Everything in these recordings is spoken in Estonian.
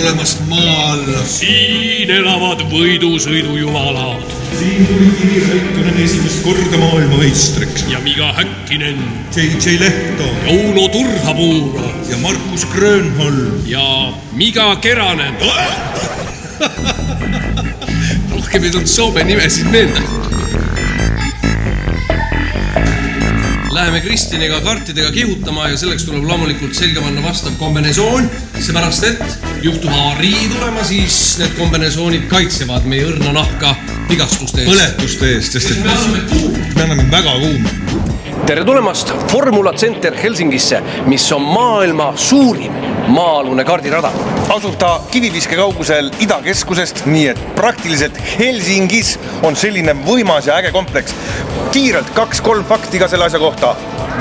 tulemast maal. Siin elavad võidusõidujumalad. Siin tuli Kiri Räikkönen esimest korda maailmameistriks. Ja Miga Häkkinen. J. Lehto. Ja Uno Turhapuuro. Ja Markus Grönholm. Ja Miga Keranen. Rohkem ei tulnud Soome nimesid meelde. Läheme Kristjaniga kartidega kihutama ja selleks tuleb loomulikult selga panna vastav kombinesoon, seepärast et juhtub avarii tulema, siis need kombinesoonid kaitsevad meie õrna nahka vigastuste eest. Põletuste eest, sest me anname väga kuuma. Tere tulemast Formula Center Helsingisse, mis on maailma suurim maa-alune kardirada. Asub ta kiviviske kaugusel idakeskusest, nii et praktiliselt Helsingis on selline võimas ja äge kompleks. Kiirelt 2-3 fakti ka selle asja kohta.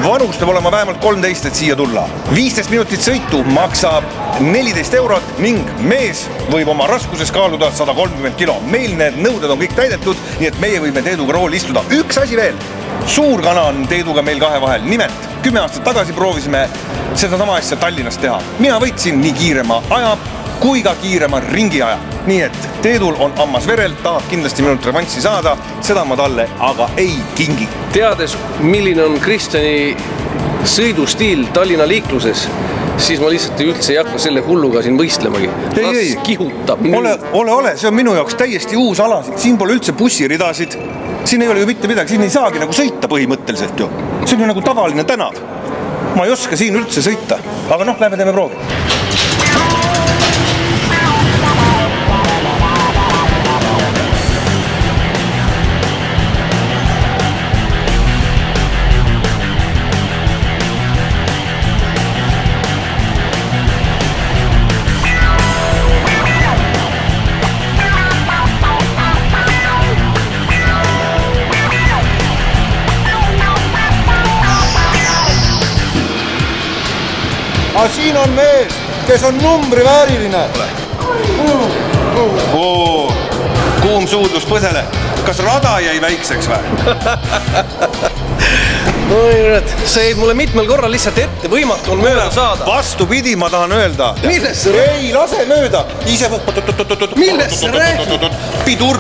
Vanus peab olema vähemalt 13, et siia tulla. 15 minutit sõitu maksab 14 eurot ning mees võib oma raskuses kaaluda 130 kilo. Meil need nõuded on kõik täidetud, nii et meie võime Teeduga rooli istuda. Üks asi veel. Suur kana on Teeduga meil kahe vahel. Nimelt, 10 aastat tagasi proovisime seda sama asja Tallinnast teha. Mina võitsin nii kiirema aja kui ka kiirema ringi aja. Nii et Teedul on ammas verel, tahab kindlasti minult revanssi saada, seda ma talle aga ei kingi. Teades, milline on Kristjani sõidustiil Tallinna liikluses, siis ma lihtsalt üldse ei hakka selle hulluga siin võistlemagi. Ei. Kihutab. Ole, see on minu jaoks täiesti uus ala. Siin pole üldse bussiridasid. Siin ei ole ju mitte midagi, siin ei saagi nagu sõita põhimõtteliselt ju. See on ju nagu tavaline tänav. Ma ei oska siin üldse sõita, aga lähme teeme proovi. Aga siin on mees, kes on numbri vääriline. Kuum suudlus põsele. Kas rada jäi väikseks või? Sa jäid mulle mitmel korral lihtsalt ette, võimatu on mööda saada. Vastupidi, ma tahan öelda. Millest sa räägid? Ei, lase mööda. Ise Millest sa räägid? Pidur.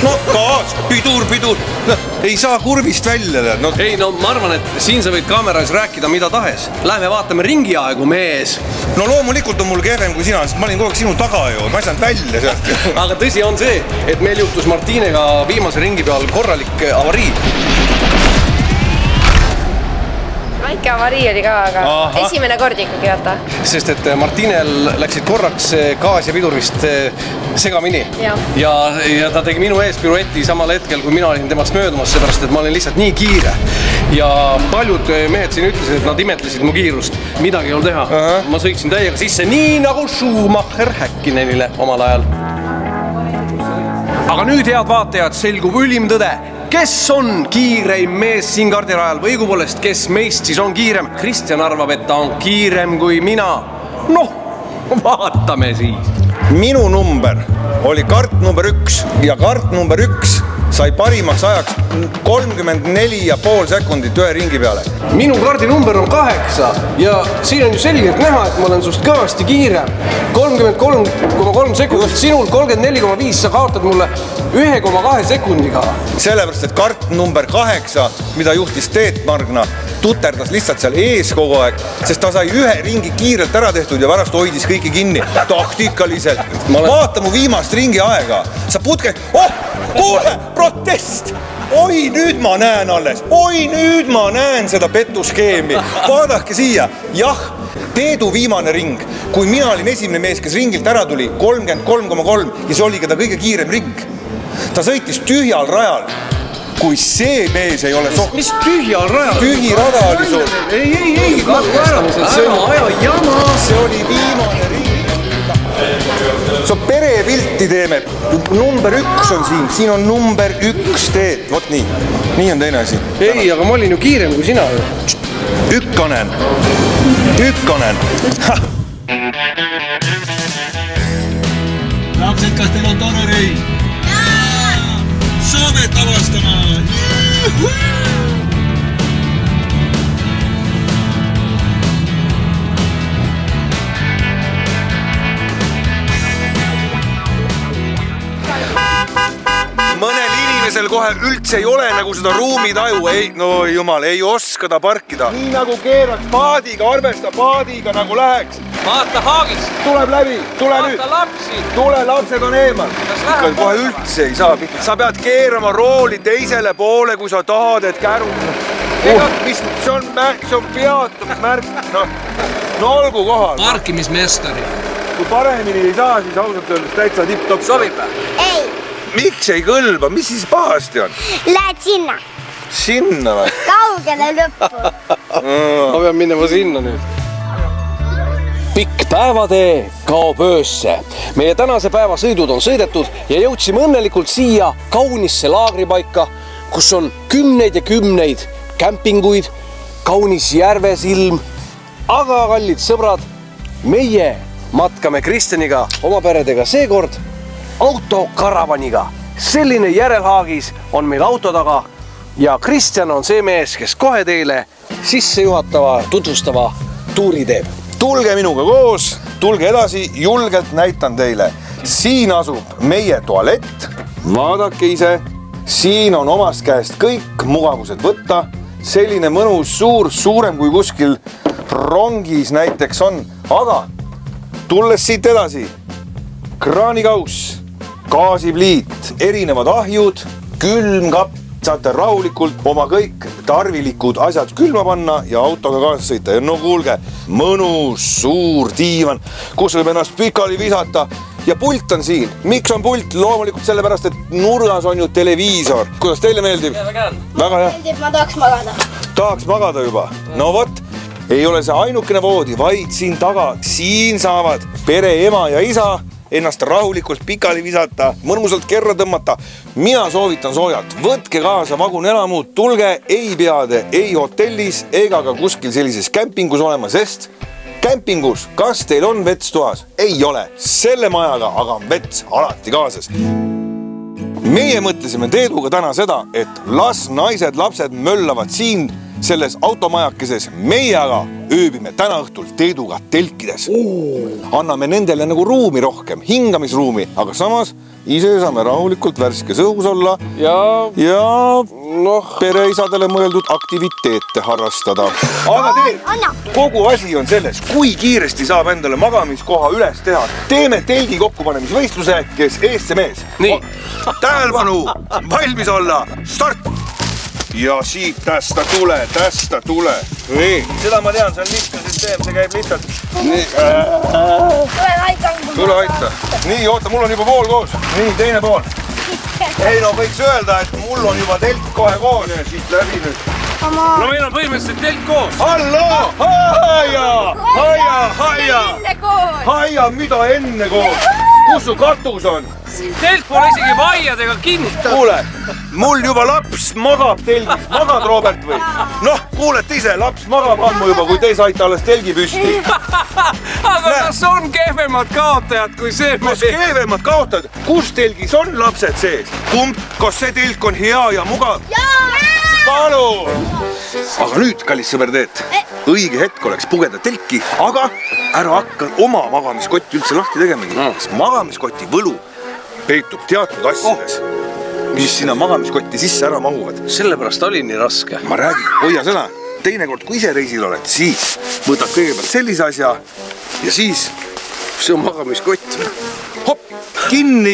No kaas, pidur. Ei saa kurvist välja. Ei, ma arvan, et siin sa võid kaameras rääkida mida tahes. Lähme vaatame ringi aegu, mees. No loomulikult on mul kehvem kui sina, sest ma olin kogu aeg sinu taga ju. Ma ei saanud välja sealt. Aga tõsi on see, et meil juhtus Martinega viimase ringi peal korralik avarii. Väike avarii oli ka, aga esimene kord ikkagi vaata. Sest et Martinel läksid korraks gaas ja pidur vist segamini. Ja ta tegi minu ees pirueti samal hetkel, kui mina olin temast möödumas, seepärast, et ma olin lihtsalt nii kiire. Ja paljud mehed siin ütlesid, et nad imetlesid mu kiirust. Midagi ei olnud teha. Ma sõitsin täiega sisse nii nagu Schumacher Häkkinenile omal ajal. Aga nüüd, head vaatajad, selgub ülim tõde. Kes on kiireim mees siin kardirajal või õigupoolest, kes meist siis on kiirem? Kristjan arvab, et ta on kiirem kui mina. Vaatame siis. Minu number oli kart number 1 ja kart number 1 sai parimaks ajaks 34,5 sekundit ühe ringi peale. Minu kardi number on 8 ja siin on ju selgelt näha, et ma olen sust kõvasti kiirem. 33,3 sekundit, sinul 34,5, sa kaotad mulle 1,2 sekundiga. Sellepärast, et kart number 8, mida juhtis Teet Margna, tuterdas lihtsalt seal ees kogu aeg, sest ta sai ühe ringi kiirelt ära tehtud ja varast hoidis kõiki kinni taktikaliselt. Vaata mu viimast ringi aega. Sa putke... kuule, protest! Oi, nüüd ma näen alles. Oi, nüüd ma näen seda petuskeemi. Vaadake siia. Jah, Teedu viimane ring, kui mina olin esimene mees, kes ringilt ära tuli, 33,3 ja see oli ka ta kõige kiirem ring. Ta sõitis tühjal rajal. Kui see mees ei ole Mis tühjal rajal? Tühi rada oli sul. Ei, aja jama. See oli viimane ring. See on perepilti teeme. Number 1 on siin on number 1 Teet. Vot nii. Nii on teine asi. Ei, aga ma olin ju kiirem kui sina. Ykkönen. Lapsed, kas teil on tore reis? Soomet avastama! inimesel kohe üldse ei ole nagu seda ruumitaju, ei, no jumal, ei oska ta parkida. Nii nagu keeraks paadiga, arvesta paadiga nagu läheks. Vaata haagis. Tuleb läbi, tule nüüd. Vaata lapsi. Tule, lapsed on eemal. Kohe üldse ei saa. Sa pead keerama rooli teisele poole, kui sa tahad, et käru. Mis see on peatumismärk. No olgu kohal. Parkimismestari. Kui paremini ei saa, siis ausalt öeldes täitsa tipp-top. Sobib? Ei. Miks ei kõlba? Mis siis pahasti on? Lähed sinna. Sinna või? Kaugele lõppu. Ma pean minema sinna nüüd. Pikk päevatee kaob öösse. Meie tänase päeva sõidud on sõidetud ja jõudsime õnnelikult siia kaunisse laagripaika, kus on kümneid ja kümneid kämpinguid, kaunis järvesilm, aga kallid sõbrad, meie matkame Kristjaniga oma peredega seekord autokaravaniga. Selline järelhaagis on meil auto taga ja Kristjan on see mees, kes kohe teile sissejuhatava, tutvustava tuuri teeb. Tulge minuga koos, tulge edasi, julgelt näitan teile. Siin asub meie tualett, vaadake ise, siin on omast käest kõik mugavused võtta. Selline mõnus suur, suurem kui kuskil rongis näiteks on, aga tulles siit edasi, kraanikauss, gaasipliit, erinevad ahjud, külmkapp, saate rahulikult oma kõik tarvilikud asjad külma panna ja autoga kaasa sõita. Ja no kuulge, mõnus suur diivan, kus võib ennast pikali visata ja pult on siin. Miks on pult? Loomulikult sellepärast, et nurgas on ju televiisor. Kuidas teile meeldib? Väga hea. Meeldib, ma tahaks magada. Tahaks magada juba? No vot, ei ole see ainukene voodi, vaid siin taga, siin saavad pere ema ja isa ennast rahulikult pikali visata, mõnusalt kerra tõmmata. Mina soovitan soojalt, võtke kaasa vagunelamud, tulge ei peade, ei hotellis ega ka kuskil sellises kämpingus olema, sest kämpingus, kas teil on vets toas? Ei ole. Selle majaga aga on vets alati kaasas. Meie mõtlesime Teeduga täna seda, et las naised, lapsed möllavad siin selles automajakeses, meie aga ööbime täna õhtul Teeduga telkides. Anname nendele nagu ruumi rohkem, hingamisruumi, aga samas ise saame rahulikult värskes õhus olla ja pereisadele mõeldud aktiviteete harrastada. Aga kogu asi on selles, kui kiiresti saab endale magamiskoha üles teha. Teeme telgi kokkupanemisvõistluse, kes eest see mees. Nii. Tähelepanu, valmis olla, start! Ja siit tästa tule. Nii, seda ma tean, see on lihtne süsteem, see käib lihtsalt. Nii. Tule aita. Nii, oota, mul on juba pool koos. Nii, teine pool. Ei, no võiks öelda, et mul on juba telk kohe koos. Siit läbi nüüd. No meil on põhimõtteliselt telk koos. Halloo! Haia, mida enne koos? Kus su katus on? Telk pole isegi vaiadega kinnitatud. Kuule, mul juba laps magab telgis. Magad, Robert, või? Noh, kuulete ise, laps magab ammu juba, kui te saite alles telgi püsti. Aga kas on kehvemad kaotajad kui see? Kas kehvemad kaotajad? Kus telgis on lapsed sees? Kumb? Kas see telk on hea ja mugav? Palun! Aga nüüd, kallis sõber Teet, õige hetk oleks pugeda telki, aga ära hakka oma magamiskotti üldse lahti tegemegi. Magamiskoti võlu peitub teatud asjades, mis sinna magamiskotti sisse ära mahuvad. Sellepärast oli nii raske. Ma räägin, hoia seda. Teinekord, kui ise reisil oled, siis võtad kõigepealt sellise asja ja siis see on magamiskott. Hopp, kinni,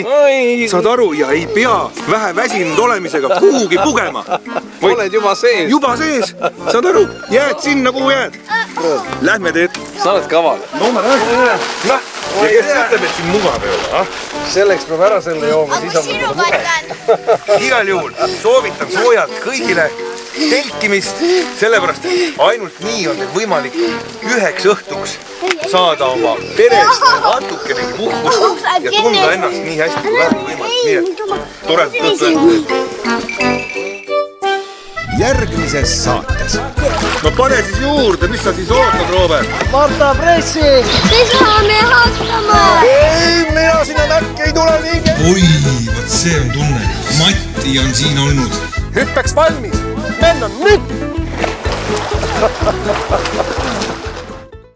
saad aru, ja ei pea vähe väsinud olemisega kuhugi pugema. Oled juba sees. Juba sees, saad aru, jääd sinna, kuhu jääd. Lähme Teet. Sa oled kaval. No ma räägin. Ja kes ütleb, et siin mugav ei ole? Selleks peab ära selle jooma, siis on Sinu kannan. Igal juhul soovitan soojalt kõigile telkimist, sellepärast ainult nii on võimalik üheks õhtuks saada oma perest natukenegi puhkust ja tunda ennast nii hästi kui vähemalt võimalik. Nii et toredat õhtu. Järgmises saates. No pane siis juurde, mis sa siis ootad, Robert? Marta Pressi! Me saame hakkama! Ei, mina sinna näkki ei tule liige. Oi, võt see on tunne. Matti on siin olnud. Hüppeks valmis! Mennaan nüüd!